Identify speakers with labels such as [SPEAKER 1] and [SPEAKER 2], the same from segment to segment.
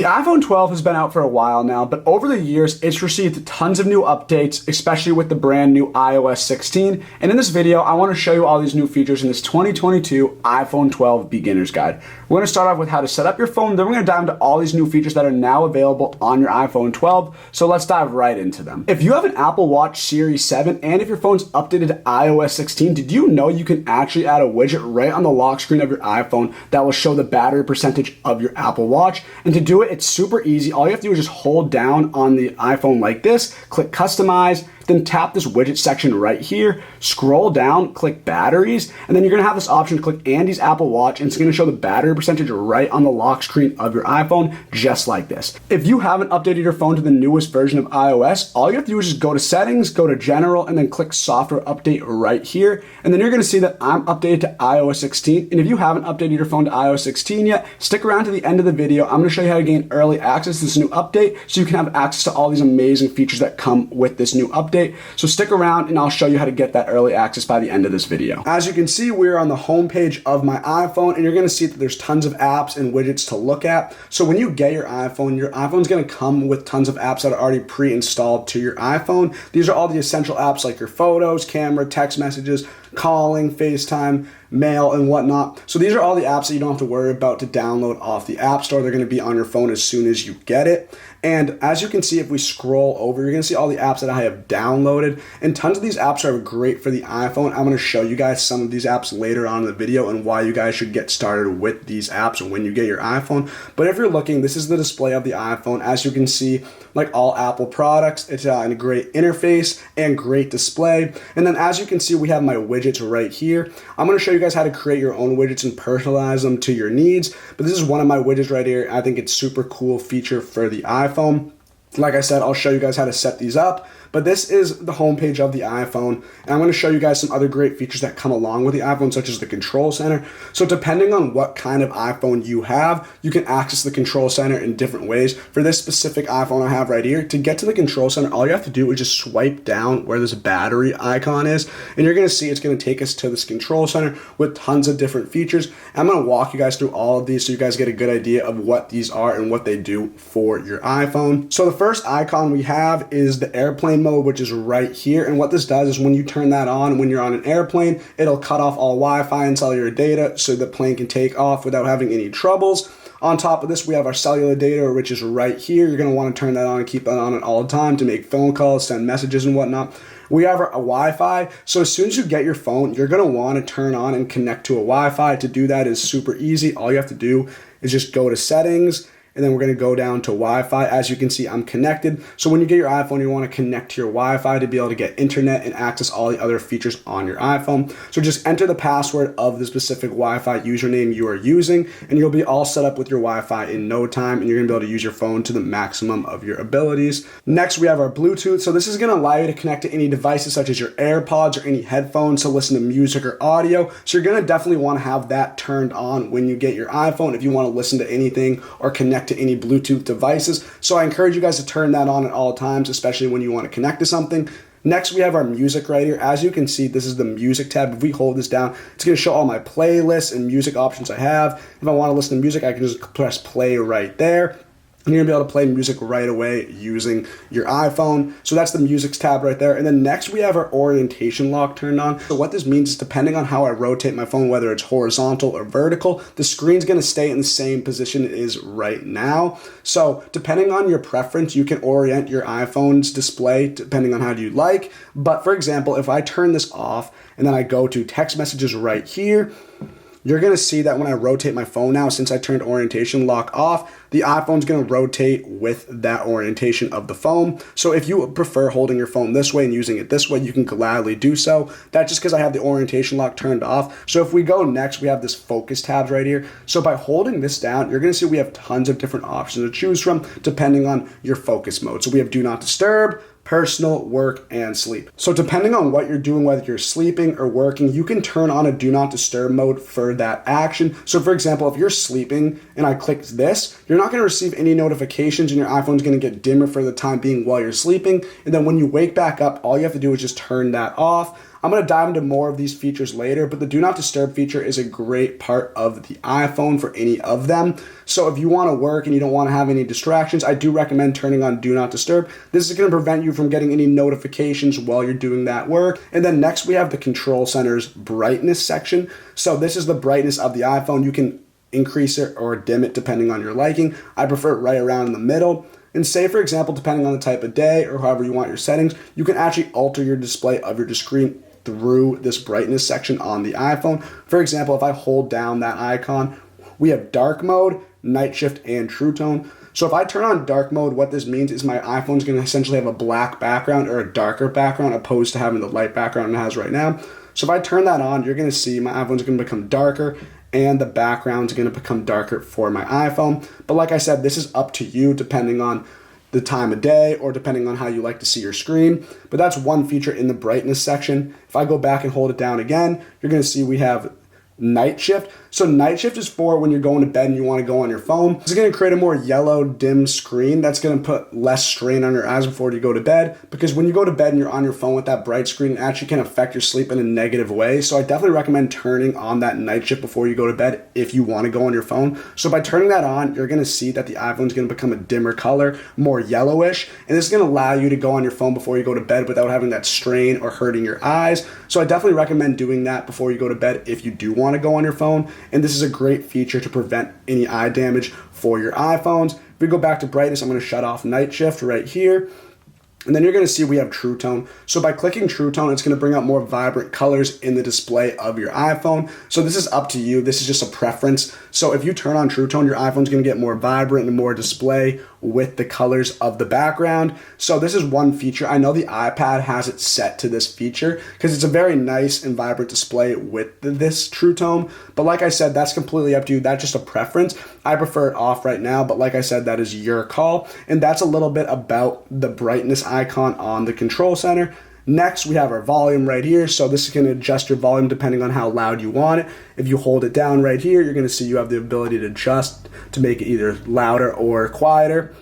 [SPEAKER 1] The iPhone 12 has been out for a while now, but over the years, it's received tons of new updates, especially with the brand new iOS 16. And in this video, I want to show you all these new features in this 2022 iPhone 12 Beginner's Guide. We're going to start off with how to set up your phone, then we're going to dive into all these new features that are now available on your iPhone 12. So let's dive right into them. If you have an Apple Watch Series 7, and if your phone's updated to iOS 16, did you know you can actually add a widget right on the lock screen of your iPhone that will show the battery percentage of your Apple Watch? And to do it, it's super easy. All you have to do is just hold down on the iPhone like this, click customize, then tap this widget section right here, scroll down, click batteries, and then you're gonna have this option to click Andy's Apple Watch, and it's gonna show the battery percentage right on the lock screen of your iPhone, just like this. If you haven't updated your phone to the newest version of iOS, all you have to do is just go to settings, go to general, and then click software update right here. And then you're gonna see that I'm updated to iOS 16. And if you haven't updated your phone to iOS 16 yet, stick around to the end of the video. I'm gonna show you how to gain early access to this new update so you can have access to all these amazing features that come with this new update. So stick around and I'll show you how to get that early access by the end of this video. As you can see, we're on the home page of my iPhone, and you're gonna see that there's tons of apps and widgets to look at. So when you get your iPhone's gonna come with tons of apps that are already pre-installed to your iPhone. These are all the essential apps like your photos, camera, text messages, calling, FaceTime, mail, and whatnot. So these are all the apps that you don't have to worry about to download off the App Store. They're gonna be on your phone as soon as you get it. And as you can see, if we scroll over, you're gonna see all the apps that I have downloaded, and tons of these apps are great for the iPhone. I'm gonna show you guys some of these apps later on in the video and why you guys should get started with these apps when you get your iPhone. But if you're looking, this is the display of the iPhone. As you can see, like all Apple products, it's in a great interface and great display. And then as you can see, we have my widgets right here. I'm gonna show you guys how to create your own widgets and personalize them to your needs. But this is one of my widgets right here. I think it's super cool feature for the iPhone. Like I said, I'll show you guys how to set these up. But this is the homepage of the iPhone, and I'm going to show you guys some other great features that come along with the iPhone, such as the control center. So depending on what kind of iPhone you have, you can access the control center in different ways. For this specific iPhone I have right here, to get to the control center, all you have to do is just swipe down where this battery icon is, and you're going to see it's going to take us to this control center with tons of different features. I'm going to walk you guys through all of these so you guys get a good idea of what these are and what they do for your iPhone. So the first icon we have is the airplane mode, which is right here. And what this does is when you turn that on, when you're on an airplane, it'll cut off all Wi-Fi and cellular data so the plane can take off without having any troubles. On top of this, we have our cellular data, which is right here. You're going to want to turn that on and keep it on all the time to make phone calls, send messages and whatnot. We have our Wi-Fi. So as soon as you get your phone, you're going to want to turn on and connect to a Wi-Fi. To do that is super easy. All you have to do is just go to settings, and then we're going to go down to Wi-Fi. As you can see, I'm connected. So when you get your iPhone, you want to connect to your Wi-Fi to be able to get internet and access all the other features on your iPhone. So just enter the password of the specific Wi-Fi username you are using, and you'll be all set up with your Wi-Fi in no time, and you're going to be able to use your phone to the maximum of your abilities. Next, we have our Bluetooth. So this is going to allow you to connect to any devices such as your AirPods or any headphones to listen to music or audio. So you're going to definitely want to have that turned on when you get your iPhone if you want to listen to anything or connect to any Bluetooth devices. So I encourage you guys to turn that on at all times, especially when you want to connect to something. Next, we have our music right here. As you can see, this is the music tab. If we hold this down, it's going to show all my playlists and music options I have. If I want to listen to music, I can just press play right there. And you're gonna be able to play music right away using your iPhone. So that's the music tab right there. And then next we have our orientation lock turned on. So what this means is depending on how I rotate my phone, whether it's horizontal or vertical, the screen's gonna stay in the same position it is right now. So depending on your preference, you can orient your iPhone's display depending on how you like. But for example, if I turn this off and then I go to text messages right here, you're going to see that when I rotate my phone now, since I turned orientation lock off, the iPhone's going to rotate with that orientation of the phone. So if you prefer holding your phone this way and using it this way, you can gladly do so. That's just because I have the orientation lock turned off. So if we go next, we have this focus tabs right here. So by holding this down, you're going to see we have tons of different options to choose from depending on your focus mode. So we have do not disturb, personal, work, and sleep. So depending on what you're doing, whether you're sleeping or working, you can turn on a do not disturb mode for that action. So for example, if you're sleeping and I click this, you're not going to receive any notifications and your iPhone's going to get dimmer for the time being while you're sleeping. And then when you wake back up, all you have to do is just turn that off. I'm going to dive into more of these features later, but the Do Not Disturb feature is a great part of the iPhone for any of them. So if you want to work and you don't want to have any distractions, I do recommend turning on Do Not Disturb. This is going to prevent you from getting any notifications while you're doing that work. And then next we have the Control Center's brightness section. So this is the brightness of the iPhone. You can increase it or dim it depending on your liking. I prefer it right around in the middle. And say, for example, depending on the type of day or however you want your settings, you can actually alter your display of your screen through this brightness section on the iPhone. For example, if I hold down that icon, we have dark mode, night shift, and true tone. So if I turn on dark mode, what this means is my iPhone is going to essentially have a black background or a darker background opposed to having the light background it has right now. So if I turn that on, you're going to see my iPhone's going to become darker and the background's going to become darker for my iPhone. But like I said, this is up to you depending on the time of day or depending on how you like to see your screen. But that's one feature in the brightness section. If I go back and hold it down again, you're going to see we have night shift. So night shift is for when you're going to bed and you want to go on your phone. It's going to create a more yellow, dim screen that's going to put less strain on your eyes before you go to bed, because when you go to bed and you're on your phone with that bright screen, it actually can affect your sleep in a negative way. So I definitely recommend turning on that night shift before you go to bed if you want to go on your phone. So by turning that on, you're going to see that the iPhone is going to become a dimmer color, more yellowish, and this is going to allow you to go on your phone before you go to bed without having that strain or hurting your eyes. So I definitely recommend doing that before you go to bed if you do want to go on your phone, and this is a great feature to prevent any eye damage for your iPhones. If we go back to brightness, I'm going to shut off night shift right here. And then you're going to see we have True Tone. So by clicking True Tone, it's going to bring out more vibrant colors in the display of your iPhone. So this is up to you. This is just a preference. So if you turn on True Tone, your iPhone's going to get more vibrant and more display with the colors of the background. So this is one feature. I know the iPad has it set to this feature because it's a very nice and vibrant display with this True Tone. But like I said, that's completely up to you. That's just a preference. I prefer it off right now, but like I said, that is your call. And that's a little bit about the brightness icon on the Control Center. Next, we have our volume right here. So this is going to adjust your volume depending on how loud you want it. If you hold it down right here, you're going to see you have the ability to adjust to make it either louder or quieter.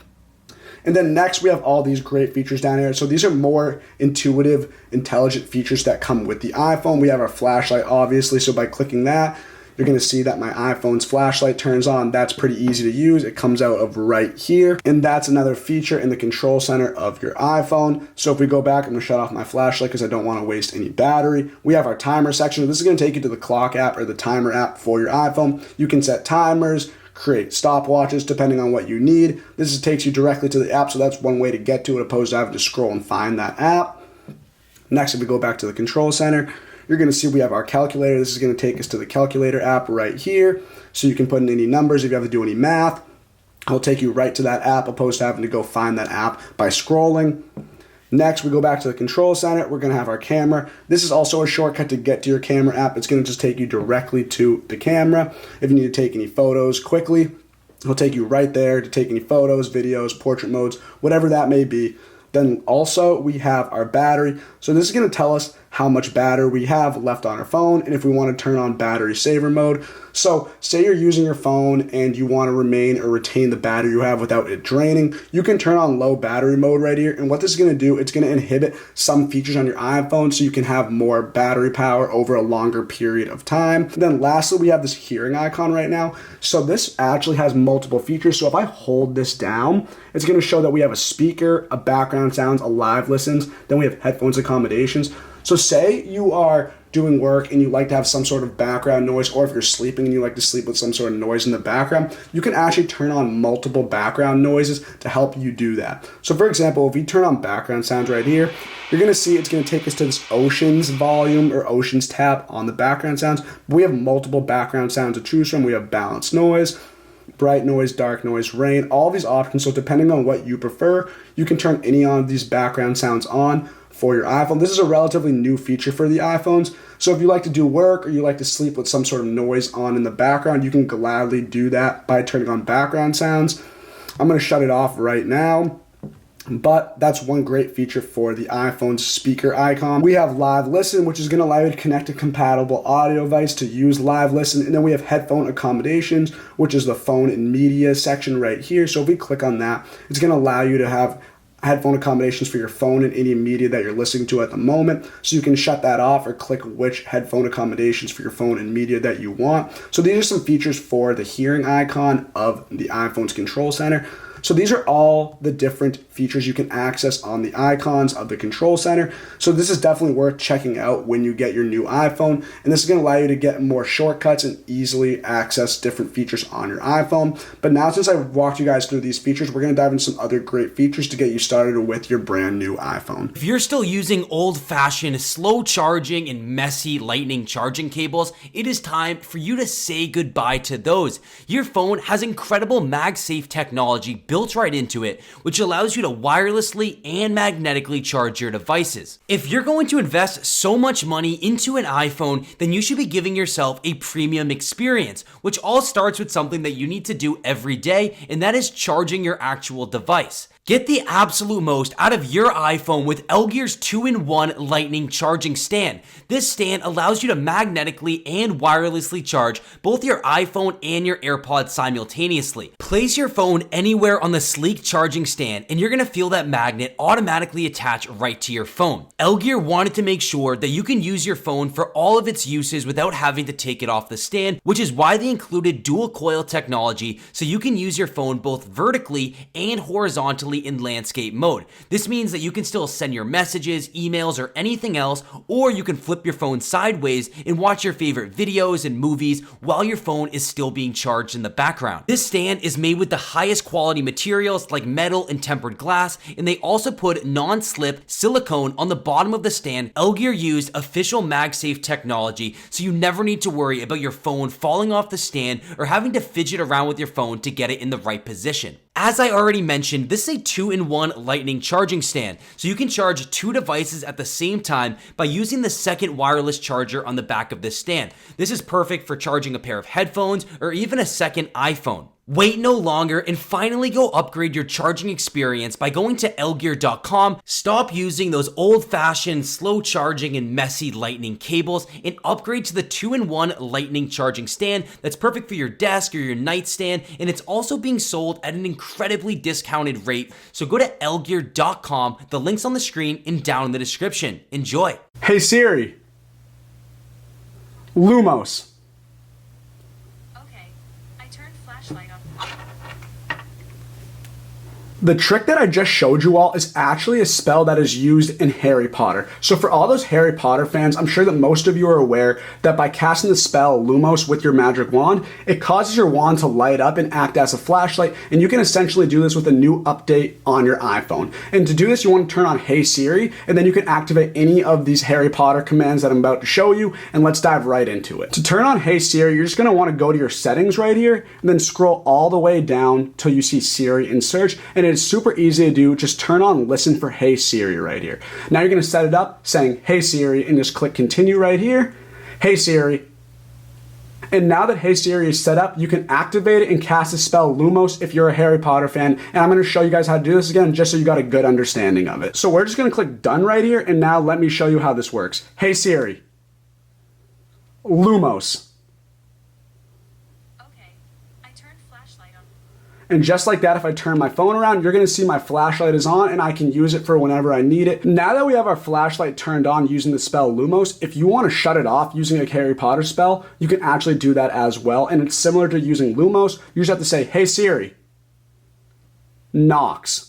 [SPEAKER 1] And then next, we have all these great features down here. So these are more intuitive, intelligent features that come with the iPhone. We have our flashlight, obviously. So by clicking that, you're going to see that my iPhone's flashlight turns on. That's pretty easy to use. It comes out of right here. And that's another feature in the Control Center of your iPhone. So if we go back, I'm going to shut off my flashlight because I don't want to waste any battery. We have our timer section. This is going to take you to the clock app or the timer app for your iPhone. You can set timers, create stopwatches depending on what you need. This takes you directly to the app, so that's one way to get to it opposed to having to scroll and find that app. Next, if we go back to the Control Center, you're going to see we have our calculator. This is going to take us to the calculator app right here. So you can put in any numbers if you have to do any math. It'll take you right to that app opposed to having to go find that app by scrolling. Next, we go back to the Control Center. We're going to have our camera. This is also a shortcut to get to your camera app. It's going to just take you directly to the camera. If you need to take any photos quickly, it'll take you right there to take any photos, videos, portrait modes, whatever that may be. Then also we have our battery. So this is going to tell us how much battery we have left on our phone and if we want to turn on battery saver mode. So say you're using your phone and you want to remain or retain the battery you have without it draining, you can turn on low battery mode right here. And what this is going to do, it's going to inhibit some features on your iPhone so you can have more battery power over a longer period of time. And then lastly, we have this hearing icon right now. So this actually has multiple features. So if I hold this down, it's going to show that we have a speaker, a background sounds, a live listens, then we have headphones accommodations. So say you are doing work and you like to have some sort of background noise, or if you're sleeping and you like to sleep with some sort of noise in the background, you can actually turn on multiple background noises to help you do that. So for example, if you turn on background sounds right here, you're going to see it's going to take us to this Oceans volume or Oceans tab on the background sounds. We have multiple background sounds to choose from. We have balanced noise, bright noise, dark noise, rain, all these options. So depending on what you prefer, you can turn any of these background sounds on for your iPhone. This is a relatively new feature for the iPhones. So if you like to do work or you like to sleep with some sort of noise on in the background, you can gladly do that by turning on background sounds. I'm going to shut it off right now. But that's one great feature for the iPhone's speaker icon. We have Live Listen, which is going to allow you to connect a compatible audio device to use Live Listen. And then we have Headphone Accommodations, which is the phone and media section right here. So if we click on that, it's going to allow you to have headphone accommodations for your phone and any media that you're listening to at the moment. So you can shut that off or click which headphone accommodations for your phone and media that you want. So these are some features for the hearing icon of the iPhone's control center. So these are all the different features you can access on the icons of the control center. So this is definitely worth checking out when you get your new iPhone. And this is going to allow you to get more shortcuts and easily access different features on your iPhone. But now, since I've walked you guys through these features, we're going to dive into some other great features to get you started with your brand new iPhone.
[SPEAKER 2] If you're still using old-fashioned, slow charging and messy lightning charging cables, it is time for you to say goodbye to those. Your phone has incredible MagSafe technology built right into it, which allows you to wirelessly and magnetically charge your devices. If you're going to invest so much money into an iPhone, then you should be giving yourself a premium experience, which all starts with something that you need to do every day, and that is charging your actual device. Get the absolute most out of your iPhone with Elgear's 2-in-1 lightning charging stand. This stand allows you to magnetically and wirelessly charge both your iPhone and your AirPods simultaneously. Place your phone anywhere on the sleek charging stand and you're going to feel that magnet automatically attach right to your phone. Elgear wanted to make sure that you can use your phone for all of its uses without having to take it off the stand, which is why they included dual coil technology so you can use your phone both vertically and horizontally in landscape mode. This means that you can still send your messages, emails, or anything else, or you can flip your phone sideways and watch your favorite videos and movies while your phone is still being charged in the background. This stand is made with the highest quality materials like metal and tempered glass, and they also put non-slip silicone on the bottom of the stand. Elgear used official MagSafe technology, so you never need to worry about your phone falling off the stand or having to fidget around with your phone to get it in the right position. As I already mentioned, this is a 2-in-1 lightning charging stand, so you can charge two devices at the same time by using the second wireless charger on the back of this stand. This is perfect for charging a pair of headphones or even a second iPhone. Wait no longer and finally go upgrade your charging experience by going to elgear.com. Stop using those old-fashioned, slow charging and messy lightning cables and upgrade to the 2-in-1 lightning charging stand that's perfect for your desk or your nightstand, and it's also being sold at an incredibly discounted rate. So go to elgear.com. The link's on the screen and down in the description. Enjoy.
[SPEAKER 1] Hey Siri. Lumos. The trick that I just showed you all is actually a spell that is used in Harry Potter. So for all those Harry Potter fans, I'm sure that most of you are aware that by casting the spell Lumos with your magic wand, it causes your wand to light up and act as a flashlight, and you can essentially do this with a new update on your iPhone. And to do this, you want to turn on Hey Siri, and then you can activate any of these Harry Potter commands that I'm about to show you, and let's dive right into it. To turn on Hey Siri, you're just going to want to go to your settings right here, and then scroll all the way down till you see Siri in search, and it's super easy to do. Just turn on listen for Hey Siri right here. Now you're going to set it up saying Hey Siri and just click continue right here. Hey Siri. And now that Hey Siri is set up, you can activate it and cast the spell Lumos if you're a Harry Potter fan. And I'm going to show you guys how to do this again just so you got a good understanding of it. So we're just going to click done right here, and now let me show you how this works. Hey Siri. Lumos. And just like that, if I turn my phone around, you're going to see my flashlight is on and I can use it for whenever I need it. Now that we have our flashlight turned on using the spell Lumos, if you want to shut it off using a Harry Potter spell, you can actually do that as well. And it's similar to using Lumos. You just have to say, Hey Siri, Knox.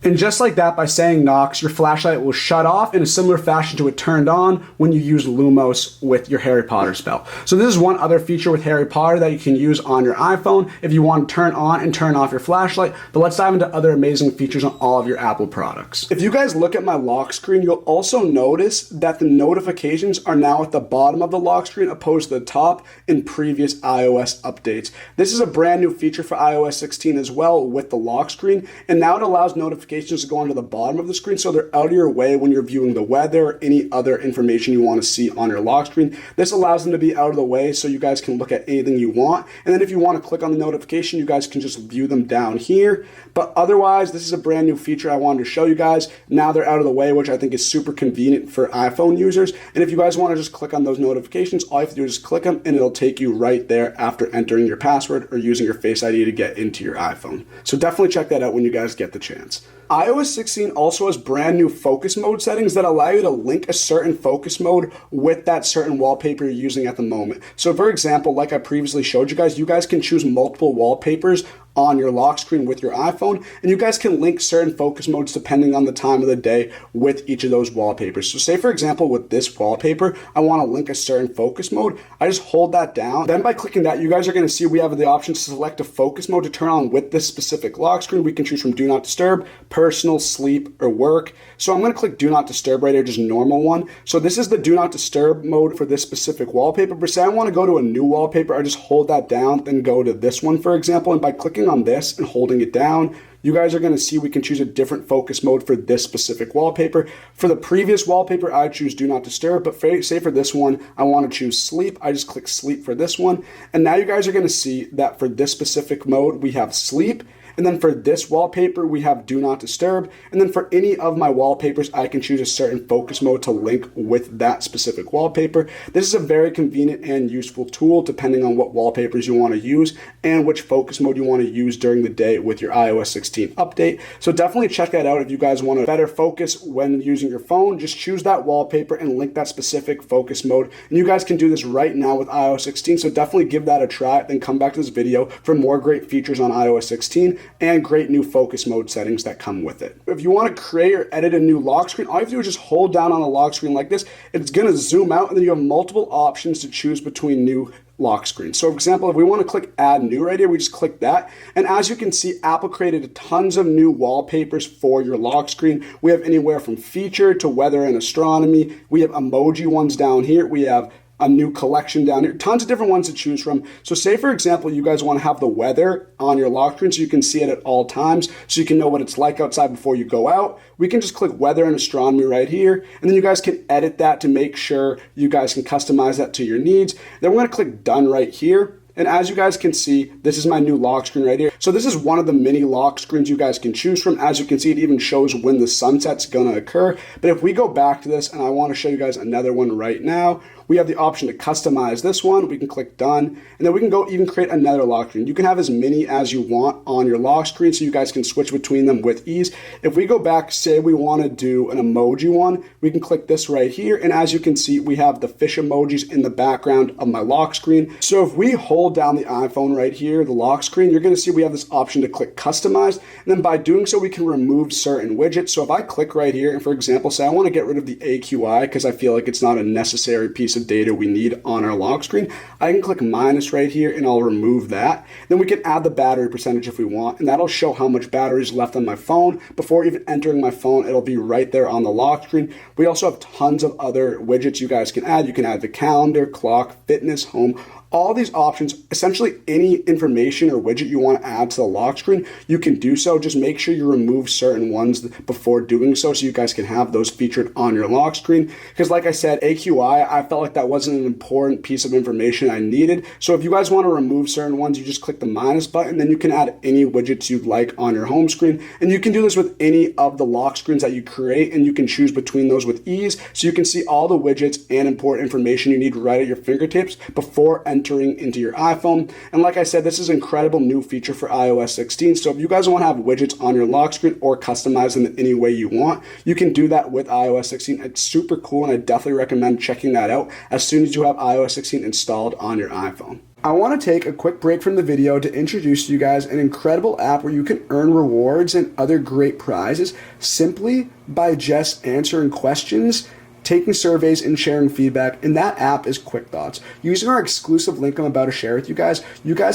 [SPEAKER 1] And just like that, by saying Knox, your flashlight will shut off in a similar fashion to it turned on when you use Lumos with your Harry Potter spell. So this is one other feature with Harry Potter that you can use on your iPhone if you want to turn on and turn off your flashlight. But let's dive into other amazing features on all of your Apple products. If you guys look at my lock screen, you'll also notice that the notifications are now at the bottom of the lock screen opposed to the top in previous iOS updates. This is a brand new feature for iOS 16 as well with the lock screen, and now it allows notifications notifications go onto the bottom of the screen, so they're out of your way when you're viewing the weather or any other information you want to see on your lock screen. This allows them to be out of the way so you guys can look at anything you want. And then if you want to click on the notification, you guys can just view them down here. But otherwise, this is a brand new feature I wanted to show you guys. Now they're out of the way, which I think is super convenient for iPhone users. And if you guys want to just click on those notifications, all you have to do is just click them and it'll take you right there after entering your password or using your Face ID to get into your iPhone. So definitely check that out when you guys get the chance. iOS 16 also has brand new focus mode settings that allow you to link a certain focus mode with that certain wallpaper you're using at the moment. So for example, like I previously showed you guys can choose multiple wallpapers on your lock screen with your iPhone, and you guys can link certain focus modes depending on the time of the day with each of those wallpapers. So say for example with this wallpaper, I want to link a certain focus mode. I just hold that down. Then by clicking that, you guys are going to see we have the option to select a focus mode to turn on with this specific lock screen. We can choose from do not disturb, personal, sleep, or work. So I'm going to click do not disturb right here, just normal one. So this is the do not disturb mode for this specific wallpaper. But say I want to go to a new wallpaper, I just hold that down, then go to this one, for example. And by clicking on this and holding it down, you guys are going to see we can choose a different focus mode for this specific wallpaper. For the previous wallpaper, I choose do not disturb, but say for this one, I want to choose sleep. I just click sleep for this one. And now you guys are going to see that for this specific mode, we have sleep. And then for this wallpaper, we have do not disturb. And then for any of my wallpapers, I can choose a certain focus mode to link with that specific wallpaper. This is a very convenient and useful tool depending on what wallpapers you want to use and which focus mode you want to use during the day with your iOS 16 update. So definitely check that out if you guys want to better focus when using your phone. Just choose that wallpaper and link that specific focus mode. And you guys can do this right now with iOS 16. So definitely give that a try. Then come back to this video for more great features on iOS 16. And great new focus mode settings that come with it. If you want to create or edit a new lock screen, all you have to do is just hold down on a lock screen like this. It's going to zoom out, and then you have multiple options to choose between new lock screens. So for example, if we want to click add new right here, we just click that. And as you can see, Apple created tons of new wallpapers for your lock screen. We have anywhere from feature to weather and astronomy. We have emoji ones down here. We have a new collection down here, tons of different ones to choose from. So say for example, you guys want to have the weather on your lock screen so you can see it at all times, so you can know what it's like outside before you go out. We can just click weather and astronomy right here, and then you guys can edit that to make sure you guys can customize that to your needs. Then we're going to click done right here. And as you guys can see, this is my new lock screen right here. So this is one of the many lock screens you guys can choose from. As you can see, it even shows when the sunset's gonna occur. But if we go back to this, and I wanna show you guys another one right now, we have the option to customize this one. We can click done, and then we can go even create another lock screen. You can have as many as you want on your lock screen so you guys can switch between them with ease. If we go back, say we wanna do an emoji one, we can click this right here. And as you can see, we have the fish emojis in the background of my lock screen. So if we hold down the iPhone right here, the lock screen, you're gonna see we have this option to click customize. And then by doing so, we can remove certain widgets. So if I click right here, and for example, say I wanna get rid of the AQI because I feel like it's not a necessary piece of data we need on our lock screen, I can click minus right here and I'll remove that. Then we can add the battery percentage if we want, and that'll show how much battery is left on my phone. Before even entering my phone, it'll be right there on the lock screen. We also have tons of other widgets you guys can add. You can add the calendar, clock, fitness, home, all these options. Essentially any information or widget you want to add to the lock screen, you can do so. Just make sure you remove certain ones before doing so you guys can have those featured on your lock screen. Because like I said, AQI, I felt like that wasn't an important piece of information I needed. So if you guys want to remove certain ones, you just click the minus button, then you can add any widgets you'd like on your home screen. And you can do this with any of the lock screens that you create, and you can choose between those with ease. So you can see all the widgets and important information you need right at your fingertips before entering into your iPhone. And like I said, this is an incredible new feature for iOS 16. So if you guys want to have widgets on your lock screen or customize them in any way you want, you can do that with iOS 16. It's super cool, and I definitely recommend checking that out as soon as you have iOS 16 installed on your iPhone. I want to take a quick break from the video to introduce to you guys an incredible app where you can earn rewards and other great prizes simply by just answering questions, taking surveys, and sharing feedback. And that app is Quick Thoughts. Using our exclusive link I'm about to share with you guys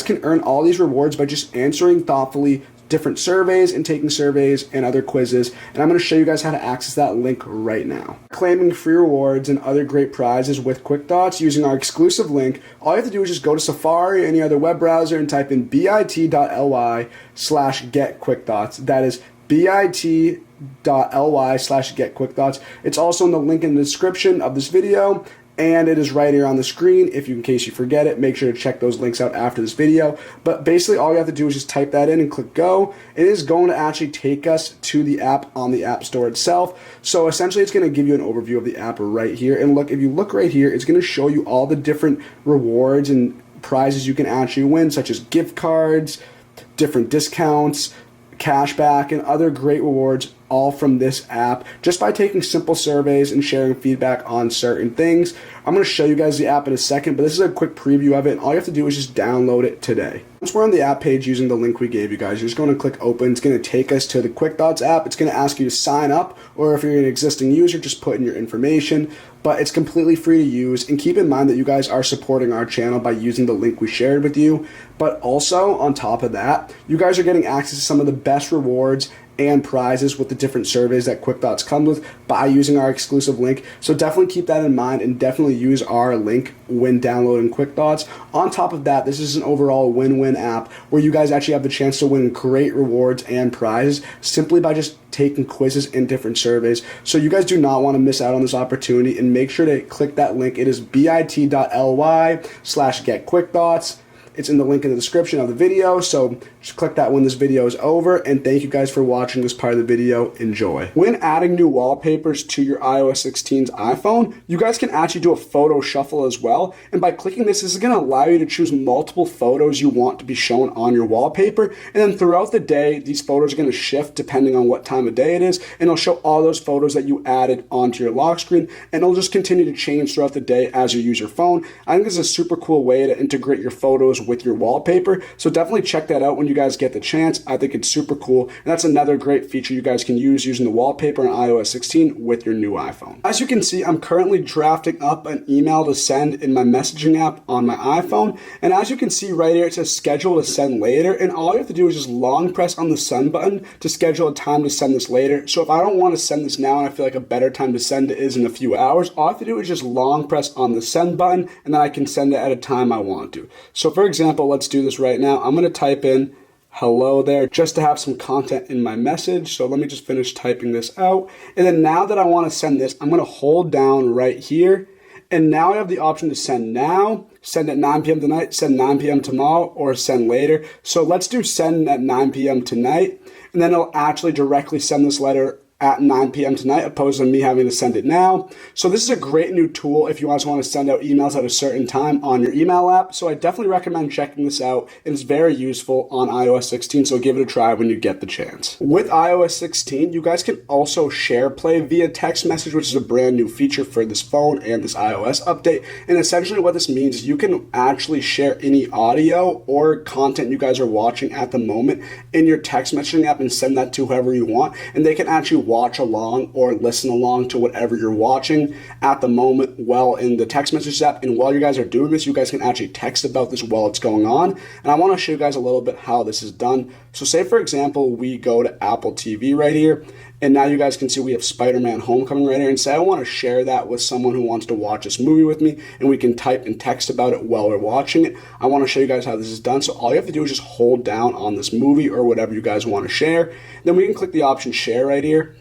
[SPEAKER 1] can earn all these rewards by just answering thoughtfully different surveys and taking surveys and other quizzes. And I'm going to show you guys how to access that link right now. Claiming free rewards and other great prizes with Quick Thoughts using our exclusive link, all you have to do is just go to Safari or any other web browser and type in bit.ly/getquickthoughts. That is bit.ly/getquickthoughts. It's also in the link in the description of this video, and it is right here on the screen. If you, in case you forget it, make sure to check those links out after this video. But basically all you have to do is just type that in and click go. It is going to actually take us to the app on the App Store itself. So essentially it's going to give you an overview of the app right here. And look, if you look right here, it's going to show you all the different rewards and prizes you can actually win, such as gift cards, different discounts, cashback, and other great rewards, all from this app, just by taking simple surveys and sharing feedback on certain things. I'm going to show you guys the app in a second, but this is a quick preview of it, and all you have to do is just download it today. Once we're on the app page using the link we gave you guys, you're just going to click open. It's going to take us to the Quick Thoughts app. It's going to ask you to sign up, or if you're an existing user, just put in your information, but it's completely free to use. And keep in mind that you guys are supporting our channel by using the link we shared with you, but also on top of that, you guys are getting access to some of the best rewards and prizes with the different surveys that Quick Thoughts comes with by using our exclusive link. So definitely keep that in mind and definitely use our link when downloading Quick Thoughts. On top of that, this is an overall win-win app where you guys actually have the chance to win great rewards and prizes simply by just taking quizzes and different surveys. So you guys do not want to miss out on this opportunity, and make sure to click that link. It is bit.ly/getquickthoughts. It's in the link in the description of the video, so just click that when this video is over, and thank you guys for watching this part of the video. Enjoy. When adding new wallpapers to your iOS 16's iPhone, you guys can actually do a photo shuffle as well, and by clicking this is going to allow you to choose multiple photos you want to be shown on your wallpaper, and then throughout the day, these photos are going to shift depending on what time of day it is, and it'll show all those photos that you added onto your lock screen, and it'll just continue to change throughout the day as you use your phone. I think this is a super cool way to integrate your photos with your wallpaper, so definitely check that out when you guys get the chance. I think it's super cool, and that's another great feature you guys can use using the wallpaper on iOS 16 with your new iPhone. As you can see, I'm currently drafting up an email to send in my messaging app on my iPhone, and as you can see right here, it says schedule to send later, and all you have to do is just long press on the send button to schedule a time to send this later. So if I don't want to send this now and I feel like a better time to send it is in a few hours, all I have to do is just long press on the send button, and then I can send it at a time I want to. So for example, let's do this right now. I'm going to type in hello there just to have some content in my message. So let me just finish typing this out. And then now that I want to send this, I'm going to hold down right here. And now I have the option to send now, send at 9 p.m. tonight, send 9 p.m. tomorrow, or send later. So let's do send at 9 p.m. tonight. And then it'll actually directly send this letter at 9 p.m. tonight, opposed to me having to send it now. So this is a great new tool if you guys want to send out emails at a certain time on your email app. So I definitely recommend checking this out. It's very useful on iOS 16, so give it a try when you get the chance. With iOS 16, you guys can also share play via text message, which is a brand new feature for this phone and this iOS update. And essentially what this means is you can actually share any audio or content you guys are watching at the moment in your text messaging app and send that to whoever you want. And they can actually watch along or listen along to whatever you're watching at the moment while in the text message app. And while you guys are doing this, you guys can actually text about this while it's going on. And I want to show you guys a little bit how this is done. So say for example, we go to Apple TV right here, and now you guys can see we have Spider-Man Homecoming right here, and say I want to share that with someone who wants to watch this movie with me, and we can type and text about it while we're watching it. I want to show you guys how this is done. So all you have to do is just hold down on this movie or whatever you guys want to share. Then we can click the option share right here.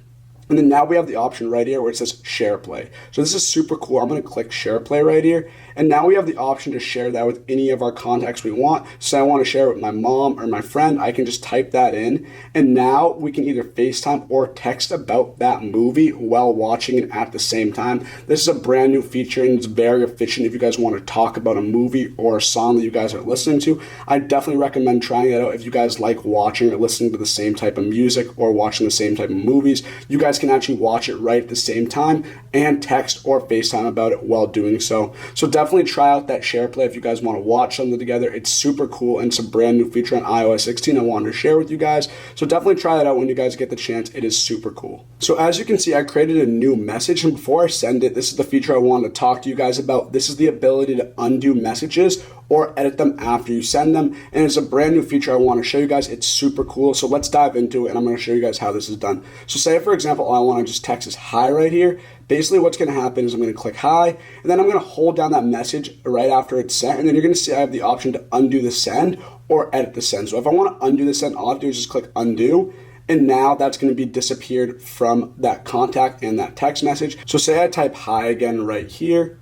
[SPEAKER 1] And then now we have the option right here where it says share play. So this is super cool. I'm going to click share play right here. And now we have the option to share that with any of our contacts we want. So I want to share it with my mom or my friend. I can just type that in. And now we can either FaceTime or text about that movie while watching it at the same time. This is a brand new feature and it's very efficient if you guys want to talk about a movie or a song that you guys are listening to. I definitely recommend trying that out if you guys like watching or listening to the same type of music or watching the same type of movies. You guys can actually watch it right at the same time and text or FaceTime about it while doing so. So definitely try out that share play if you guys want to watch something together. It's super cool and it's a brand new feature on iOS 16 I wanted to share with you guys. So definitely try it out when you guys get the chance. It is super cool. So as you can see, I created a new message, and before I send it, this is the feature I wanted to talk to you guys about. This is the ability to undo messages or edit them after you send them. And it's a brand new feature I want to show you guys. It's super cool. So let's dive into it and I'm going to show you guys how this is done. So say for example, I want to just text this hi right here. Basically what's going to happen is I'm going to click hi, and then I'm going to hold down that message right after it's sent. And then you're going to see I have the option to undo the send or edit the send. So if I want to undo the send, all I have to do is just click undo. and now that's going to be disappeared from that contact and that text message. So say I type hi again right here,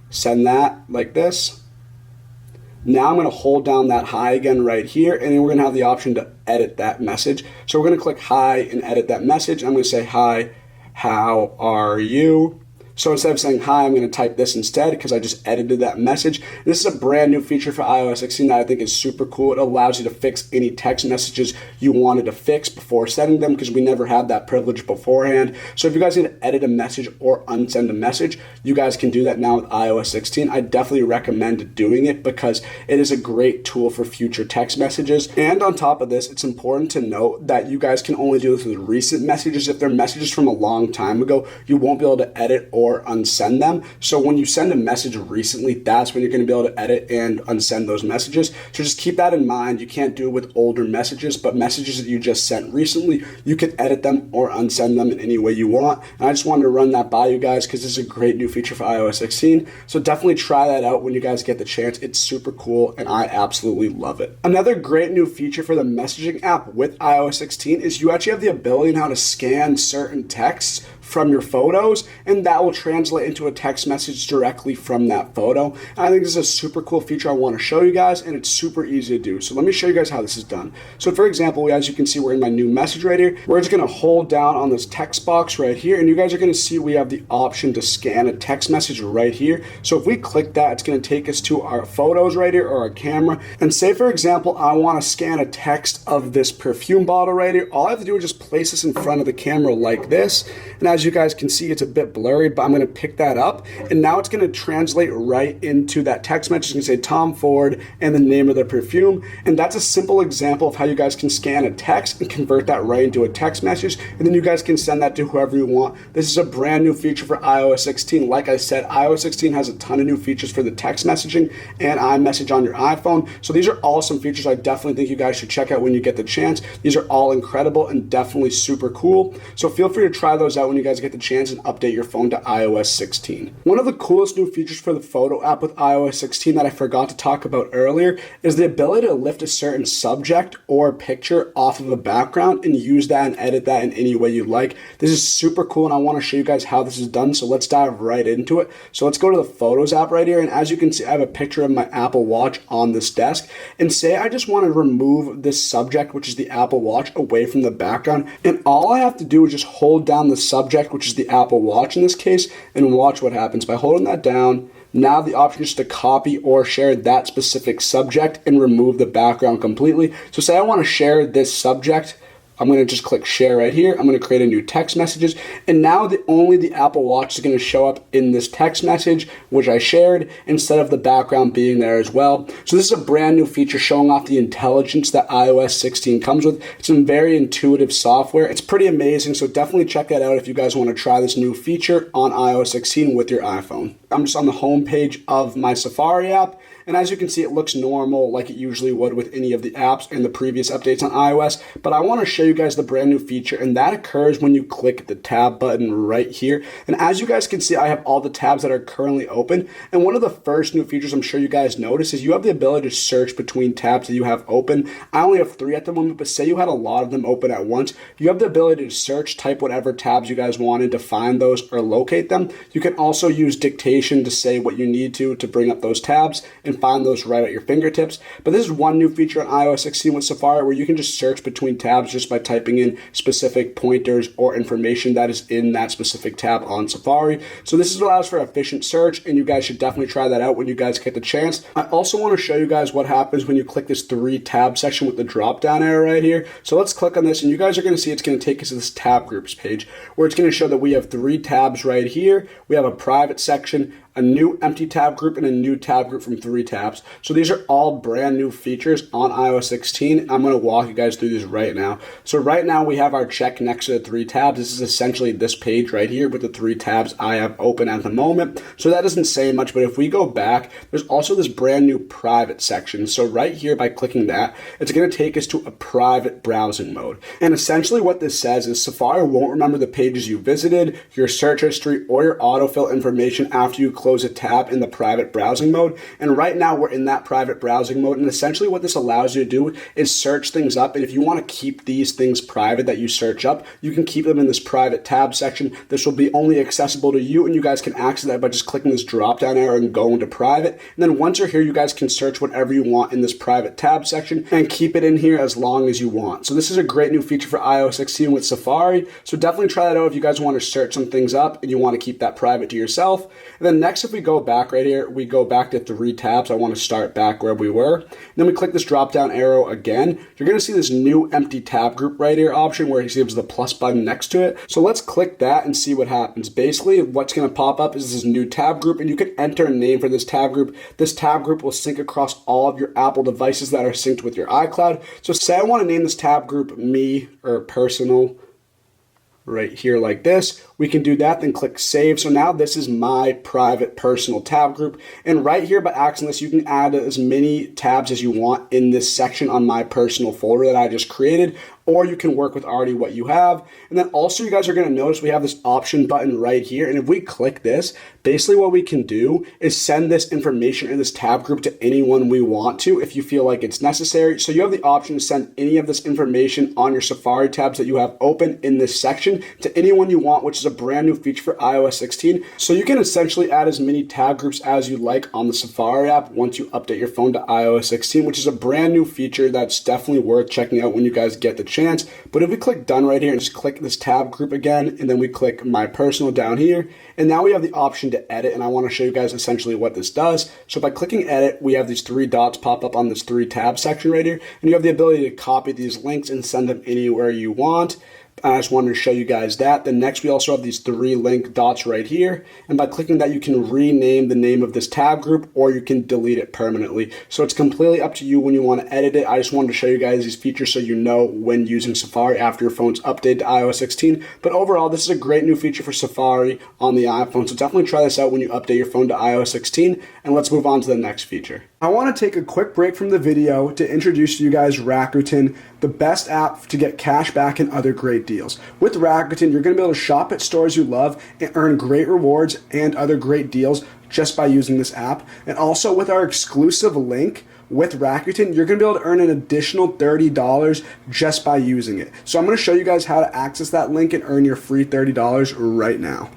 [SPEAKER 1] send that like this. Now I'm going to hold down that hi again right here, and then we're going to have the option to edit that message. So we're going to click hi and edit that message. I'm going to say, hi, how are you? So instead of saying hi, I'm going to type this instead because I just edited that message. And this is a brand new feature for iOS 16 that I think is super cool. It allows you to fix any text messages you wanted to fix before sending them, because we never had that privilege beforehand. So if you guys need to edit a message or unsend a message, you guys can do that now with iOS 16. I definitely recommend doing it because it is a great tool for future text messages. And on top of this, it's important to note that you guys can only do this with recent messages. If they're messages from a long time ago, you won't be able to edit or unsend them. So when you send a message recently, that's when you're going to be able to edit and unsend those messages. So just keep that in mind. You can't do it with older messages, but messages that you just sent recently, you can edit them or unsend them in any way you want. And I just wanted to run that by you guys because this is a great new feature for iOS 16. So definitely try that out when you guys get the chance. It's super cool and I absolutely love it. Another great new feature for the messaging app with iOS 16 is you actually have the ability now to scan certain texts from your photos, and that will translate into a text message directly from that photo. And I think this is a super cool feature I want to show you guys, and it's super easy to do. So let me show you guys how this is done. So for example, as you can see, we're in my new message right here. We're just going to hold down on this text box right here, and you guys are going to see we have the option to scan a text message right here. So if we click that, it's going to take us to our photos right here, or our camera. And say for example, I want to scan a text of this perfume bottle right here. All I have to do is just place this in front of the camera like this. And as you guys can see, it's a bit blurry, but I'm going to pick that up, and now it's going to translate right into that text message. It's going to say Tom Ford and the name of the perfume, and that's a simple example of how you guys can scan a text and convert that right into a text message, and then you guys can send that to whoever you want. This is a brand new feature for iOS 16. Like I said, iOS 16 has a ton of new features for the text messaging and iMessage on your iPhone, so these are awesome features I definitely think you guys should check out when you get the chance. These are all incredible and definitely super cool, so feel free to try those out when you guys get the chance and update your phone to iOS 16. One of the coolest new features for the photo app with iOS 16 that I forgot to talk about earlier is the ability to lift a certain subject or picture off of a background and use that and edit that in any way you like. This is super cool, and I want to show you guys how this is done, so let's dive right into it. So let's go to the Photos app right here, and as you can see, I have a picture of my Apple Watch on this desk, and say I just want to remove this subject, which is the Apple Watch, away from the background, and all I have to do is just hold down the subject, which is the Apple Watch in this case, and watch what happens. By holding that down, now the option is to copy or share that specific subject and remove the background completely. So say I want to share this subject, I'm going to just click share right here. I'm going to create a new text messages, and now only the Apple Watch is going to show up in this text message, which I shared, instead of the background being there as well. So this is a brand new feature showing off the intelligence that iOS 16 comes with. It's some very intuitive software. It's pretty amazing, so definitely check that out if you guys want to try this new feature on iOS 16 with your iPhone. I'm just on the home page of my Safari app, and as you can see, it looks normal like it usually would with any of the apps and the previous updates on iOS, but I want to show you guys the brand new feature, and that occurs when you click the tab button right here. And as you guys can see, I have all the tabs that are currently open, and one of the first new features I'm sure you guys notice is you have the ability to search between tabs that you have open. I only have 3 at the moment, but say you had a lot of them open at once, you have the ability to search, type whatever tabs you guys wanted to find those or locate them. You can also use dictation to say what you need to bring up those tabs and find those right at your fingertips. But this is one new feature on iOS 16 with Safari where you can just search between tabs just by typing in specific pointers or information that is in that specific tab on Safari. So this allows for efficient search, and you guys should definitely try that out when you guys get the chance. I also want to show you guys what happens when you click this 3 tab section with the drop down arrow right here. So let's click on this, and you guys are going to see it's going to take us to this tab groups page where it's going to show that we have 3 tabs right here. We have a private section, a new empty tab group, and a new tab group from 3 tabs. So these are all brand new features on iOS 16. I'm going to walk you guys through these right now. So right now we have our check next to the 3 tabs. This is essentially this page right here with the 3 tabs I have open at the moment. So that doesn't say much, but if we go back, there's also this brand new private section. So right here, by clicking that, it's going to take us to a private browsing mode. And essentially what this says is Safari won't remember the pages you visited, your search history, or your autofill information after you close a tab in the private browsing mode. And right right now we're in that private browsing mode, and essentially what this allows you to do is search things up. And if you want to keep these things private that you search up, you can keep them in this private tab section. This will be only accessible to you, and you guys can access that by just clicking this drop down arrow and going to private. And then once you're here, you guys can search whatever you want in this private tab section and keep it in here as long as you want. So this is a great new feature for iOS 16 with Safari. So definitely try that out if you guys want to search some things up and you want to keep that private to yourself. And then next, if we go back right here, we go back to 3 tabs. I want to start back where we were. And then we click this drop down arrow again. You're going to see this new empty tab group right here option where it gives the plus button next to it. So let's click that and see what happens. Basically, what's going to pop up is this new tab group, and you can enter a name for this tab group. This tab group will sync across all of your Apple devices that are synced with your iCloud. So say I want to name this tab group me or personal right here like this. We can do that, then click save. So now this is my private personal tab group. And right here by accessing this, you can add as many tabs as you want in this section on my personal folder that I just created, or you can work with already what you have. And then also you guys are gonna notice we have this option button right here. And if we click this, basically what we can do is send this information in this tab group to anyone we want to if you feel like it's necessary. So you have the option to send any of this information on your Safari tabs that you have open in this section to anyone you want, which is a brand new feature for iOS 16. So you can essentially add as many tab groups as you like on the Safari app once you update your phone to iOS 16, which is a brand new feature that's definitely worth checking out when you guys get the chance. But if we click done right here and just click this tab group again, and then we click my personal down here, and now we have the option to edit, and I want to show you guys essentially what this does. So by clicking edit, we have these 3 dots pop up on this 3 tab section right here, and you have the ability to copy these links and send them anywhere you want. I just wanted to show you guys that. Then next we also have these 3 link dots right here. And by clicking that, you can rename the name of this tab group, or you can delete it permanently. So it's completely up to you when you want to edit it. I just wanted to show you guys these features so you know when using Safari after your phone's updated to iOS 16. But overall, this is a great new feature for Safari on the iPhone. So definitely try this out when you update your phone to iOS 16. And let's move on to the next feature. I want to take a quick break from the video to introduce to you guys Rakuten, the best app to get cash back and other great deals. With Rakuten, you're going to be able to shop at stores you love and earn great rewards and other great deals just by using this app. And also with our exclusive link with Rakuten, you're going to be able to earn an additional $30 just by using it. So I'm going to show you guys how to access that link and earn your free $30 right now.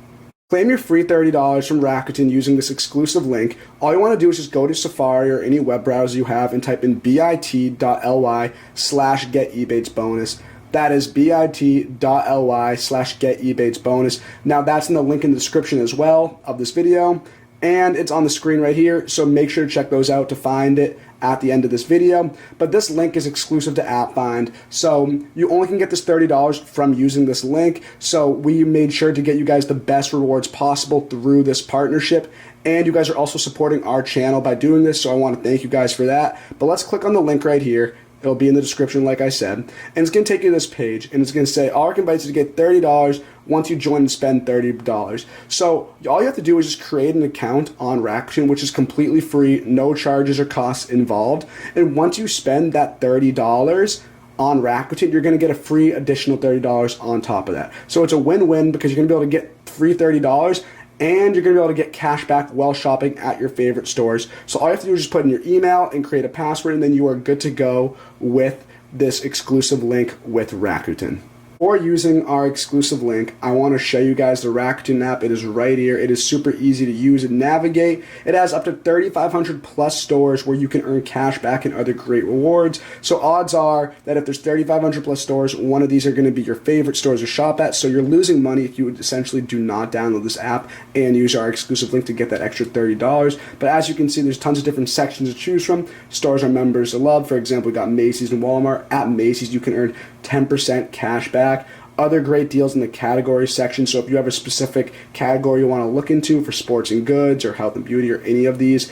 [SPEAKER 1] Claim your free $30 from Rakuten using this exclusive link. All you want to do is just go to Safari or any web browser you have and type in bit.ly/getebatesbonus. That is bit.ly/getebatesbonus. Now that's in the link in the description as well of this video, and it's on the screen right here, so make sure to check those out to find it at the end of this video. But this link is exclusive to AppFind, so you only can get this $30 from using this link. So we made sure to get you guys the best rewards possible through this partnership, and you guys are also supporting our channel by doing this, so I want to thank you guys for that. But let's click on the link right here. It'll be in the description, like I said, and it's going to take you to this page, and it's going to say, Ark invites you to get $30 once you join and spend $30. So all you have to do is just create an account on Rakuten, which is completely free, no charges or costs involved. And once you spend that $30 on Rakuten, you're going to get a free additional $30 on top of that. So it's a win-win because you're going to be able to get free $30, and you're going to be able to get cash back while shopping at your favorite stores. So all you have to do is just put in your email and create a password, and then you are good to go with this exclusive link with Rakuten. Or using our exclusive link, I want to show you guys the Rakuten app. It is right here. It is super easy to use and navigate. It has up to 3,500 plus stores where you can earn cash back and other great rewards. So odds are that if there's 3,500 plus stores, one of these are going to be your favorite stores to shop at. So you're losing money if you essentially do not download this app and use our exclusive link to get that extra $30. But as you can see, there's tons of different sections to choose from. Stores our members love. For example, we got Macy's and Walmart. At Macy's, you can earn 10% cash back. Other great deals in the category section. So if you have a specific category you want to look into for sports and goods or health and beauty or any of these,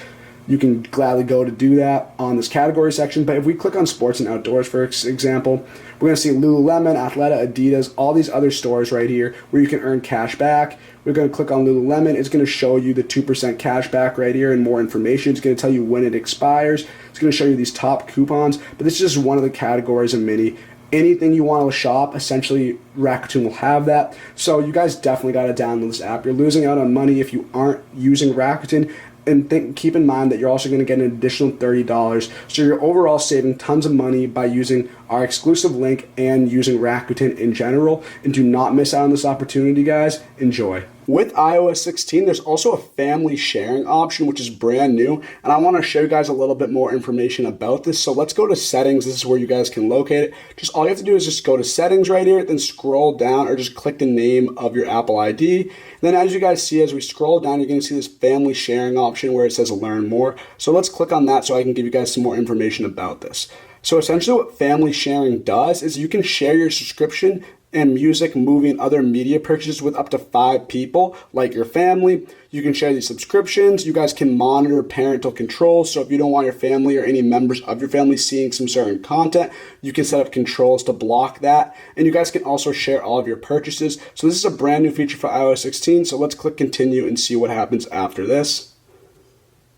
[SPEAKER 1] you can gladly go to do that on this category section. But if we click on sports and outdoors, for example, we're going to see Lululemon, Athleta, Adidas, all these other stores right here where you can earn cash back. We're going to click on Lululemon. It's going to show you the 2% cash back right here and more information. It's going to tell you when it expires. It's going to show you these top coupons. But this is just one of the categories of many. Anything you want to shop, essentially Rakuten will have that. So you guys definitely got to download this app. You're losing out on money if you aren't using Rakuten. And keep in mind that you're also going to get an additional $30. So you're overall saving tons of money by using our exclusive link and using Rakuten in general. And do not miss out on this opportunity, guys. Enjoy. With iOS 16, there's also a family sharing option, which is brand new. And I want to show you guys a little bit more information about this. So let's go to settings. This is where you guys can locate it. Just all you have to do is just go to settings right here, then scroll down or just click the name of your Apple ID. Then as you guys see, as we scroll down, you're going to see this family sharing option where it says learn more. So let's click on that so I can give you guys some more information about this. So essentially what family sharing does is you can share your subscription and music, movie, and other media purchases with up to 5 people, like your family. You can share these subscriptions. You guys can monitor parental controls. So if you don't want your family or any members of your family seeing some certain content, you can set up controls to block that. And you guys can also share all of your purchases. So this is a brand new feature for iOS 16. So let's click continue and see what happens after this.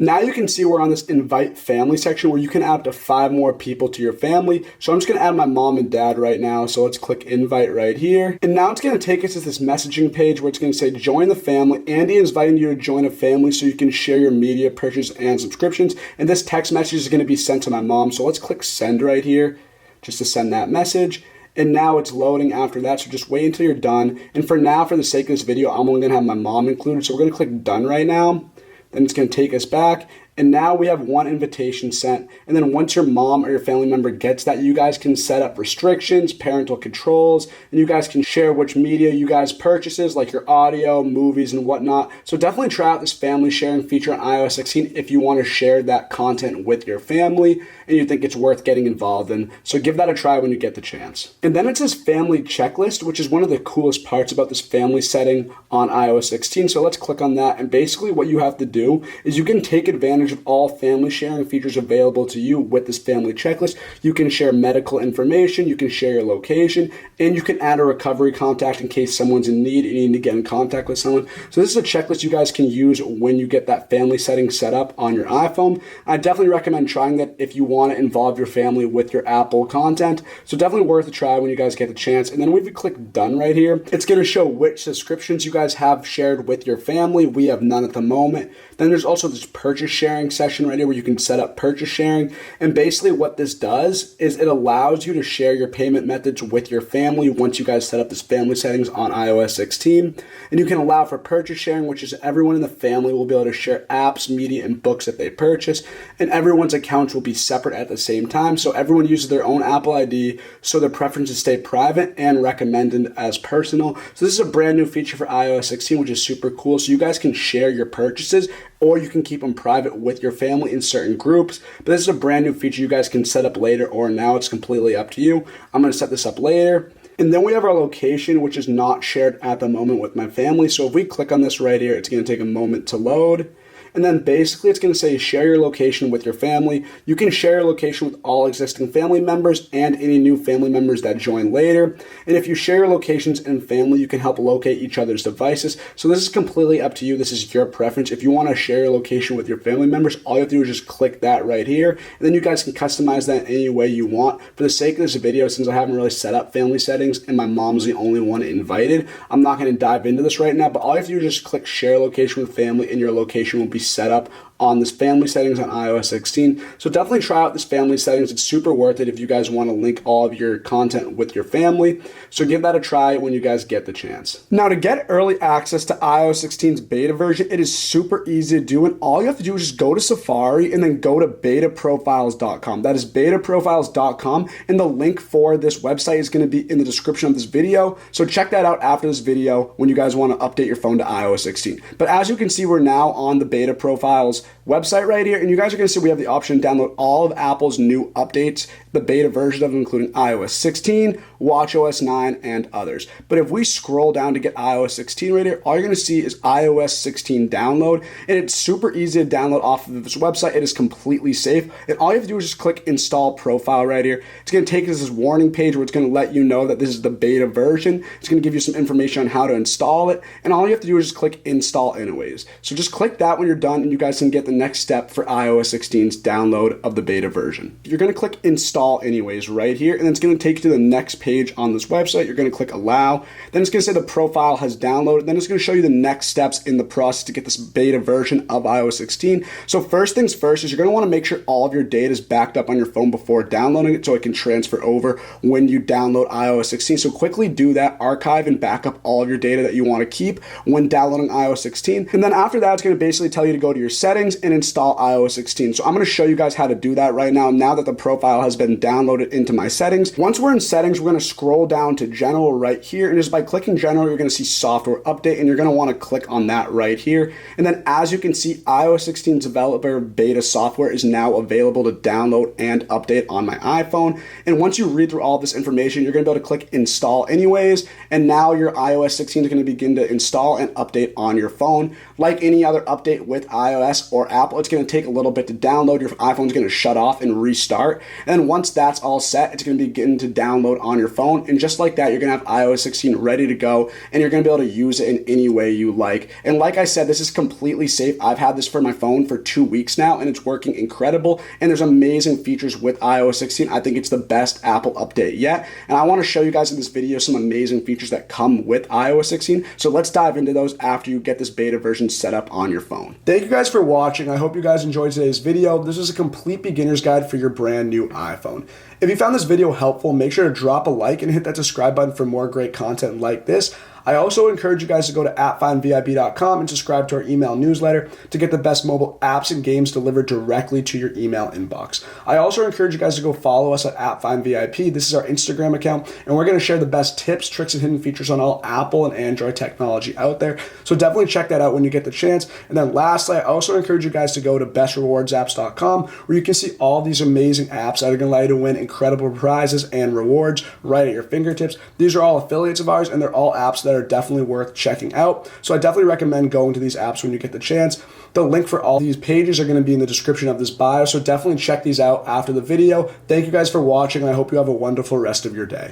[SPEAKER 1] Now you can see we're on this invite family section where you can add up to 5 more people to your family. So I'm just going to add my mom and dad right now. So let's click invite right here. And now it's going to take us to this messaging page where it's going to say join the family. Andy is inviting you to join a family so you can share your media purchase and subscriptions. And this text message is going to be sent to my mom. So let's click send right here just to send that message. And now it's loading after that, so just wait until you're done. And for now, for the sake of this video, I'm only going to have my mom included. So we're going to click done right now. Then it's going to take us back. And now we have one invitation sent. And then once your mom or your family member gets that, you guys can set up restrictions, parental controls, and you guys can share which media you guys purchases, like your audio, movies, and whatnot. So definitely try out this family sharing feature on iOS 16 if you want to share that content with your family and you think it's worth getting involved in. So give that a try when you get the chance. And then it says family checklist, which is one of the coolest parts about this family setting on iOS 16. So let's click on that. And basically what you have to do is you can take advantage of all family sharing features available to you with this family checklist. You can share medical information, you can share your location, and you can add a recovery contact in case someone's in need and you need to get in contact with someone. So this is a checklist you guys can use when you get that family setting set up on your iPhone. I definitely recommend trying that if you want to involve your family with your Apple content. So definitely worth a try when you guys get the chance. And then if you click done right here, it's going to show which subscriptions you guys have shared with your family. We have none at the moment. Then there's also this purchase sharing section right here where you can set up purchase sharing. And basically what this does is it allows you to share your payment methods with your family once you guys set up this family settings on iOS 16. And you can allow for purchase sharing, which is everyone in the family will be able to share apps, media, and books that they purchase. And everyone's accounts will be separate at the same time. So everyone uses their own Apple ID, so their preferences stay private and recommended as personal. So this is a brand new feature for iOS 16, which is super cool. So you guys can share your purchases or you can keep them private with your family in certain groups. But this is a brand new feature you guys can set up later or now. It's completely up to you. I'm going to set this up later. And then we have our location, which is not shared at the moment with my family. So if we click on this right here, it's going to take a moment to load. And then basically it's going to say share your location with your family. You can share your location with all existing family members and any new family members that join later. And if you share your locations in family, you can help locate each other's devices. So this is completely up to you. This is your preference. If you want to share your location with your family members, all you have to do is just click that right here. And then you guys can customize that any way you want. For the sake of this video, since I haven't really set up family settings and my mom's the only one invited, I'm not going to dive into this right now, but all you have to do is just click share location with family and your location will be set up on this family settings on iOS 16. So definitely try out this family settings. It's super worth it if you guys want to link all of your content with your family. So give that a try when you guys get the chance. Now to get early access to iOS 16's beta version, it is super easy to do. And all you have to do is just go to Safari and then go to betaprofiles.com. That is betaprofiles.com. And the link for this website is going to be in the description of this video. So check that out after this video when you guys want to update your phone to iOS 16. But as you can see, we're now on the Beta Profiles website right here, and you guys are going to see we have the option to download all of Apple's new updates, the beta version of them, including iOS 16, watchOS 9, and others. But if we scroll down to get iOS 16 right here, all you're going to see is iOS 16 download, and it's super easy to download off of this website. It is completely safe, and all you have to do is just click install profile right here. It's going to take us to this warning page where it's going to let you know that this is the beta version. It's going to give you some information on how to install it, and all you have to do is just click install anyways. So just click that when you're done, and you guys can get the next step for iOS 16's download of the beta version. You're going to click install anyways right here, and then it's going to take you to the next page on this website. You're going to click allow. Then it's going to say the profile has downloaded. Then it's going to show you the next steps in the process to get this beta version of iOS 16. So first things first is you're going to want to make sure all of your data is backed up on your phone before downloading it so it can transfer over when you download iOS 16. So quickly do that, archive and back up all of your data that you want to keep when downloading iOS 16. And then after that, it's going to basically tell you to go to your settings and install iOS 16. So I'm going to show you guys how to do that right now that the profile has been downloaded into my settings. Once we're in settings, we're going to scroll down to general right here. And just by clicking general, you're going to see software update, and you're going to want to click on that right here. And then as you can see, iOS 16 developer beta software is now available to download and update on my iPhone. And once you read through all this information, you're going to be able to click install anyways. And now your iOS 16 is going to begin to install and update on your phone. Like any other update with iOS or Apple, it's going to take a little bit to download. Your iPhone's going to shut off and restart. And then once that's all set, it's going to begin to download on your phone. And just like that, you're going to have iOS 16 ready to go, and you're going to be able to use it in any way you like. And like I said, this is completely safe. I've had this for my phone for 2 weeks now, and it's working incredible. And there's amazing features with iOS 16. I think it's the best Apple update yet. And I want to show you guys in this video some amazing features that come with iOS 16. So let's dive into those after you get this beta version set up on your phone. Thank you guys for watching. I hope you guys enjoyed today's video. This is a complete beginner's guide for your brand new iPhone. If you found this video helpful, make sure to drop a like and hit that subscribe button for more great content like this. I also encourage you guys to go to appfindvip.com and subscribe to our email newsletter to get the best mobile apps and games delivered directly to your email inbox. I also encourage you guys to go follow us at AppFindVIP. This is our Instagram account, and we're going to share the best tips, tricks, and hidden features on all Apple and Android technology out there. So definitely check that out when you get the chance. And then lastly, I also encourage you guys to go to bestrewardsapps.com, where you can see all these amazing apps that are going to allow you to win incredible prizes and rewards right at your fingertips. These are all affiliates of ours, and they're all apps that are definitely worth checking out. So I definitely recommend going to these apps when you get the chance. The link for all these pages are going to be in the description of this bio, so definitely check these out after the video. Thank you guys for watching, and I hope you have a wonderful rest of your day.